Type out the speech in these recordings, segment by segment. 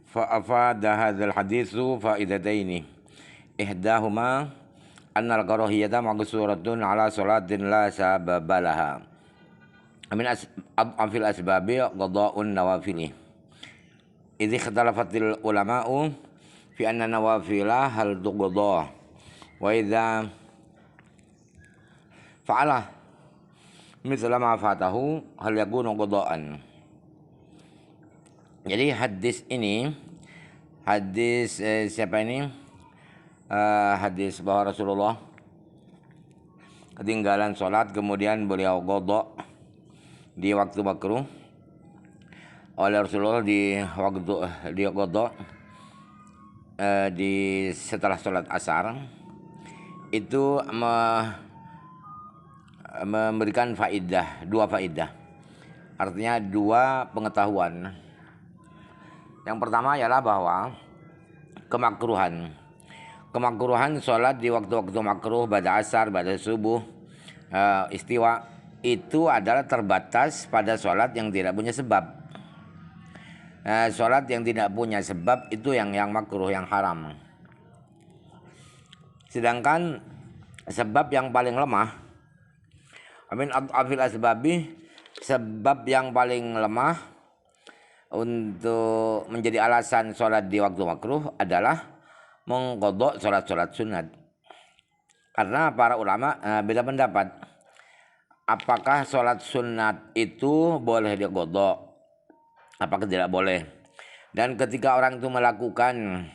فأفاد هذا الحديث فائدتين إحداهما أن الكراهية مقصورة على صلاة لا سبب لها من أضعف الأسباب قضاء النوافل إذ اختلفت العلماء في أن النوافل هل تقضى وإذا فعله مثل ما فاته hal yakunu qadaan. Jadi hadis ini siapa ini? Hadis bahwa Rasulullah ketinggalan sholat kemudian beliau qadha di waktu makruh oleh Rasulullah di waktu dia qadha di setelah sholat asar itu memberikan dua faidah. Artinya dua pengetahuan. Yang pertama ialah bahwa kemakruhan sholat di waktu-waktu makruh pada asar, pada subuh, istiwa itu adalah terbatas pada sholat yang tidak punya sebab. Sholat yang tidak punya sebab itu yang makruh, yang haram. Sedangkan sebab yang paling lemah Amin adhafil asbabi, sebab yang paling lemah untuk menjadi alasan sholat di waktu makruh adalah mengqadha sholat sunat. Karena para ulama beda pendapat. Apakah sholat sunat itu boleh diqadha? Apakah tidak boleh? Dan ketika orang itu melakukan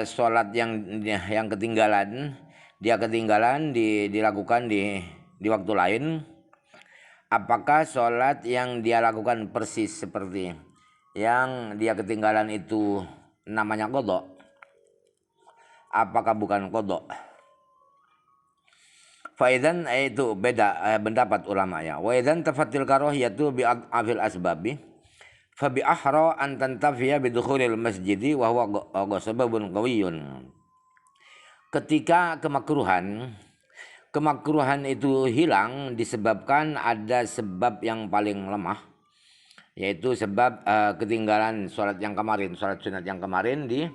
sholat yang ketinggalan, dilakukan di waktu lain, apakah sholat yang dia lakukan persis seperti yang dia ketinggalan itu namanya qadha? Apakah bukan qadha? Faidan itu beda pendapat ulama ya. Wa idzan tafatil karahiyatu bi afil asbabi fa bi ahra an tantafiya bi dukhulil masjidi wa huwa sababun qawiyyun. Ketika kemakruhan itu hilang disebabkan ada sebab yang paling lemah, yaitu sebab ketinggalan sholat sunat yang kemarin di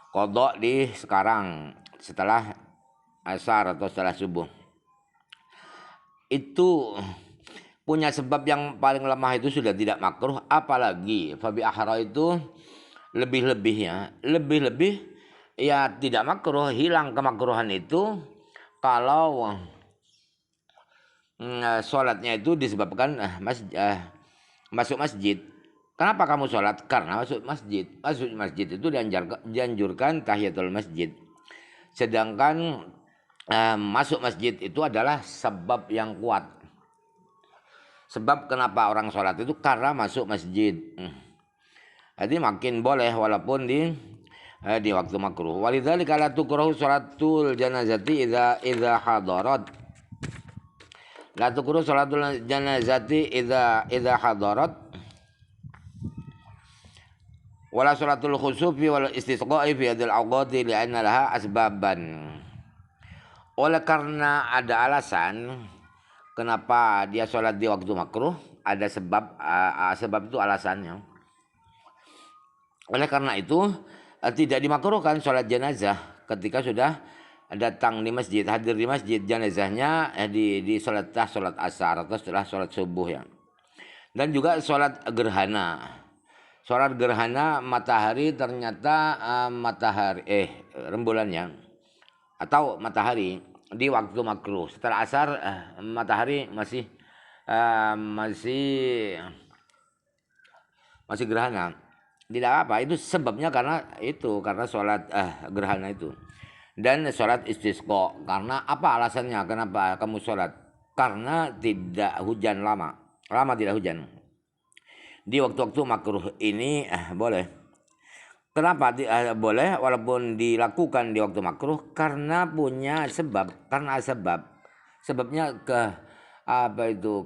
qadha di sekarang setelah asar atau setelah subuh. Itu punya sebab yang paling lemah, itu sudah tidak makruh, apalagi fabi ahra itu lebih ya tidak makruh. Hilang kemakruhan itu kalau sholatnya itu disebabkan masuk masjid. Kenapa kamu sholat? Karena masuk masjid. Masuk masjid itu dianjurkan tahiyatul masjid. Sedangkan masuk masjid itu adalah sebab yang kuat. Sebab kenapa orang sholat itu karena masuk masjid. Jadi makin boleh walaupun di waktu makruh. Walidzalika la tukrahu sholatul janazati idza hadarat. La tukrahu sholatul janazati idza hadarat. Wala sholatul khusufi wal istisqa'i fi hadil awqati li'anna laha asbaban. Oleh karena ada alasan kenapa dia sholat di waktu makruh, ada sebab itu alasannya. Oleh karena itu tidak dimakruhkan sholat jenazah ketika sudah datang di masjid, hadir di masjid, jenazahnya di sholat asar atau setelah sholat subuh ya. Dan juga sholat gerhana. Sholat gerhana matahari ternyata rembulannya atau matahari di waktu makruh. Setelah asar matahari masih gerhana. Tidak apa, itu sebabnya karena sholat gerhana itu. Dan sholat istisqa, karena apa alasannya? Kenapa kamu sholat? Karena tidak hujan lama tidak hujan. Di waktu-waktu makruh ini boleh. Kenapa boleh walaupun dilakukan di waktu makruh? Karena punya sebab, sebabnya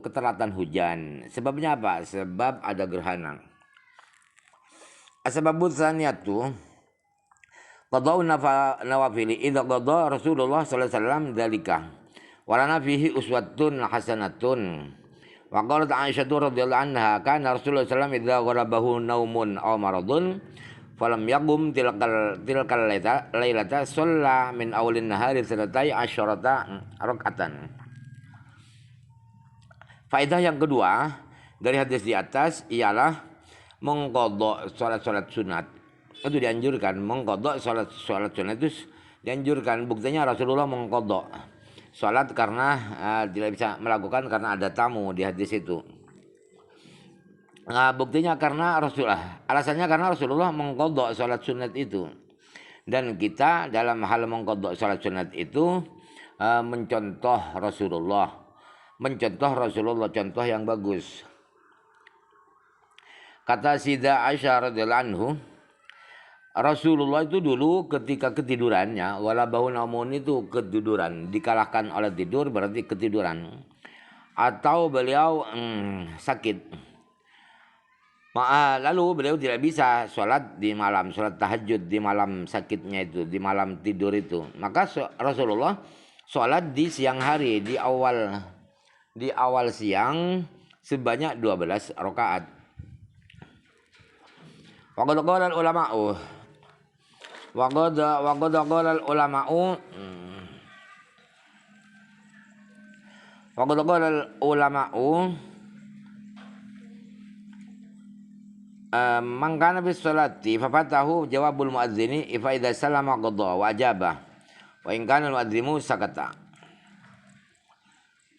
keterlambatan hujan. Sebabnya apa? Sebab ada gerhana. Asbabut tsaniyatu qadau nawafili idza qada Rasulullah sallallahu alaihi wasallam dzalika wa lana fihi uswatun hasanatun wa Wa qalat Aisyah radhiyallahu anha kana Rasulullah sallallahu alaihi wasallam idza ghalabahu naumun aw maradun falam yaqum tilkal lailata shalla min awalin nahari sanatai asyarata rakaatan. Faedah yang kedua dari hadis di atas ialah mengqadha salat-salat sunat. Itu dianjurkan, mengqadha salat sunat itu dianjurkan. Buktinya Rasulullah mengqadha salat karena tidak bisa melakukan karena ada tamu di hadis itu. Nah, buktinya karena alasannya karena Rasulullah mengqadha salat sunat itu. Dan kita dalam hal mengqadha salat sunat itu mencontoh Rasulullah contoh yang bagus. Kata Sayyidah Aisyah radhiyallahu anhu, Rasulullah itu dulu ketika ketidurannya, walabahu naumun itu ketiduran, dikalahkan oleh tidur berarti ketiduran. Atau beliau sakit. Lalu beliau tidak bisa sholat di malam, sholat tahajud di malam sakitnya itu, di malam tidur itu. Maka Rasulullah sholat di siang hari, di awal siang sebanyak 12 rakaat. Waqad qala al-ulama'u Waqad qala al-ulama'u man kana bis salati fa fatahu jawabul muadzini fa idza salama qadha wa ajaba wa in kana al-muadzimu sakata.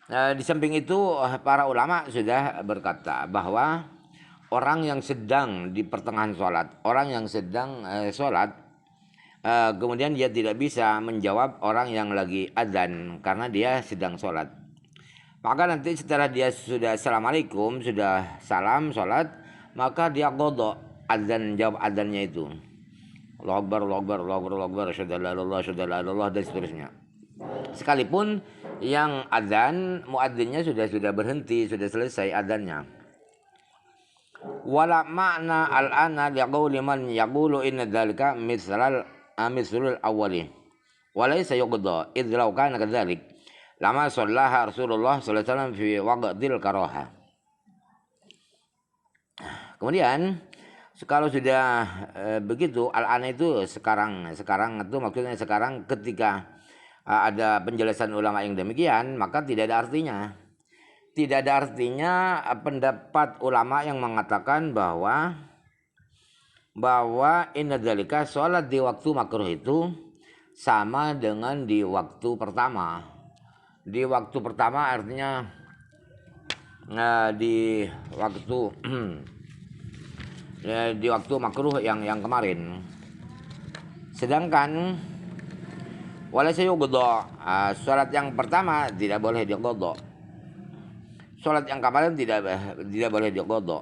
Di samping itu para ulama sudah berkata bahwa orang yang sedang di pertengahan sholat, orang yang sedang sholat, kemudian dia tidak bisa menjawab orang yang lagi adzan karena dia sedang sholat. Maka nanti setelah dia sudah assalamualaikum, sudah salam sholat, maka dia qadha adzan, jawab adzannya itu. Allahu Akbar, Allahu Akbar, Allahu Akbar, Allahu Akbar, asyhadu an la ilaha illallah, dan seterusnya. Sekalipun yang adzan muadzinnya sudah berhenti, sudah selesai adzannya. Wala makna al-ana liqauli man yaqulu inna dzalika mislul awwali walaysa yuqda idh law kana kadzalik lama shallaha Rasulullah sallallahu alaihi wasallam fi waqtil karaha. Kemudian kalau sudah begitu al-ana itu sekarang itu maksudnya sekarang ketika ada penjelasan ulama yang demikian, maka tidak ada artinya pendapat ulama yang mengatakan bahwa inna dzalika sholat di waktu makruh itu sama dengan di waktu pertama. Di waktu pertama artinya di waktu makruh yang kemarin. Sedangkan walaysa yuqda, sholat yang pertama tidak boleh diqadha. Sholat yang kemarin tidak boleh diqadha.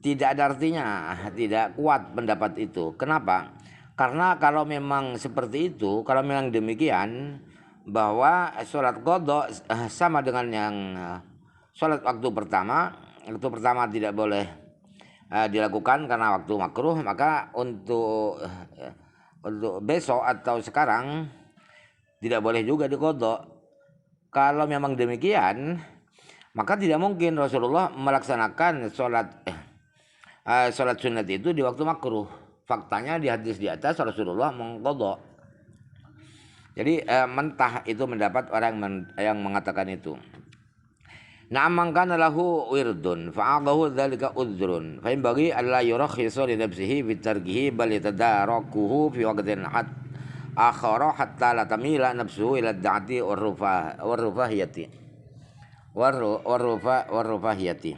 Tidak ada artinya, tidak kuat pendapat itu. Kenapa? Karena kalau memang seperti itu, kalau memang demikian bahwa sholat qadha sama dengan yang sholat waktu pertama tidak boleh dilakukan karena waktu makruh, maka untuk besok atau sekarang tidak boleh juga diqadha. Kalau memang demikian, maka tidak mungkin Rasulullah melaksanakan sholat sunat itu di waktu makruh. Faktanya di hadis di atas Rasulullah mengqadha. Jadi mentah itu mendapat orang yang mengatakan itu. Na'am kana lahu wirdun fa'adahu dzalika udzrun fa in bagi alla yurakhisu li nafsihi fi tarkihi bal yatadarakuhu fi waqtin akhara hatta la tamila nafsuhu ila da'ati warrufahiyati.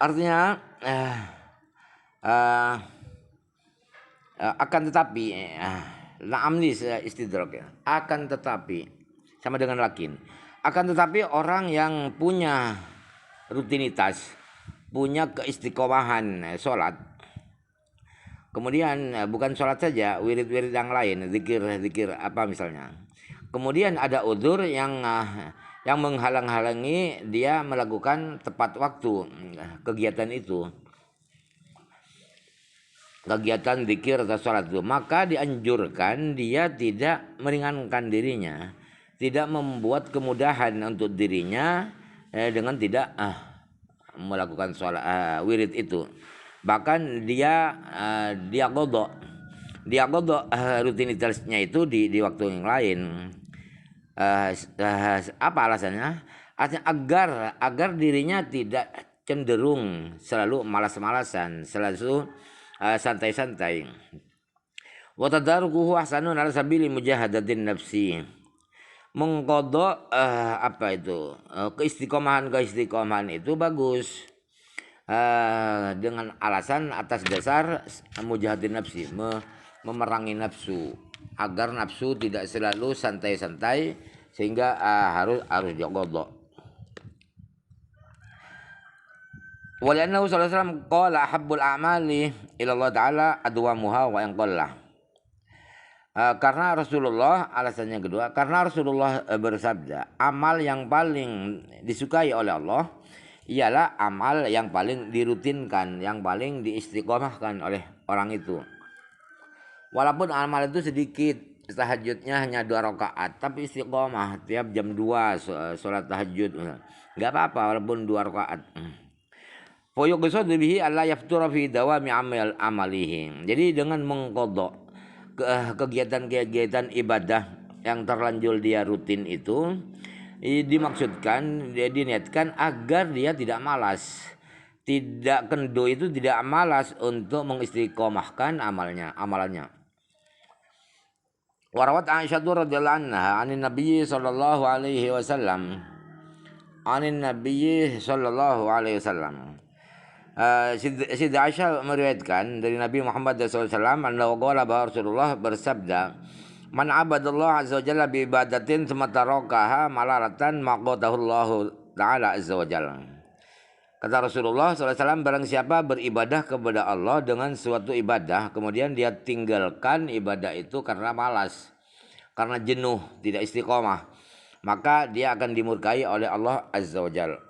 Artinya akan tetapi na'am ini istidrak ya. Akan tetapi sama dengan lakin. Akan tetapi orang yang punya rutinitas, punya keistiqomahan sholat, kemudian bukan sholat saja, wirid-wirid yang lain, zikir apa misalnya. Kemudian ada udzur yang menghalang-halangi dia melakukan tepat waktu kegiatan itu, kegiatan zikir atau sholat itu, maka dianjurkan dia tidak meringankan dirinya, tidak membuat kemudahan untuk dirinya dengan tidak melakukan sholat wirid itu. Bahkan dia godok rutinitasnya itu di waktu yang lain. Apa alasannya? Agar dirinya tidak cenderung selalu malas-malasan, selalu santai-santai. Wa tadarukuhu ahsanun ala sabili mujahadatin nafsi. Mengkodok keistiqomahan itu bagus dengan alasan atas dasar mujahadin nafsi, memerangi nafsu, agar nafsu tidak selalu santai-santai sehingga harus digodok. Waliannahu sallallahu alaihi wasallam qala habbul a'mali ila Allah taala adwamuha wa in qalla. Karena Rasulullah, alasannya kedua, karena Rasulullah bersabda, amal yang paling disukai oleh Allah ialah amal yang paling dirutinkan, yang paling diistiqomahkan oleh orang itu. Walaupun amal itu sedikit, tahajudnya hanya 2 rakaat, tapi istiqomah tiap jam 2 sholat tahajud, nggak apa-apa walaupun 2 rakaat. Fayuqsadu bihi alla yaftura fi dawami amalihi. Jadi dengan mengkodok kegiatan-kegiatan ibadah yang terlanjur dia rutin itu dimaksudkan, dia diniatkan agar dia tidak malas, tidak kendo, itu tidak malas untuk mengistiqomahkan amalannya. Warawat Aisyah radhiyallahu anha anin Nabi sallallahu alaihi wasallam Siti Aisyah meriwayatkan dari Nabi Muhammad SAW bahwa Rasulullah bersabda, man abadallah azza wa jalla bi ibadatin tsumma tarakaha malaratan maqatahullahu taala azza wa jalla. Kata Rasulullah SAW, barang siapa beribadah kepada Allah dengan suatu ibadah, kemudian dia tinggalkan ibadah itu karena malas, karena jenuh, tidak istiqomah, maka dia akan dimurkai oleh Allah azza wa jalla.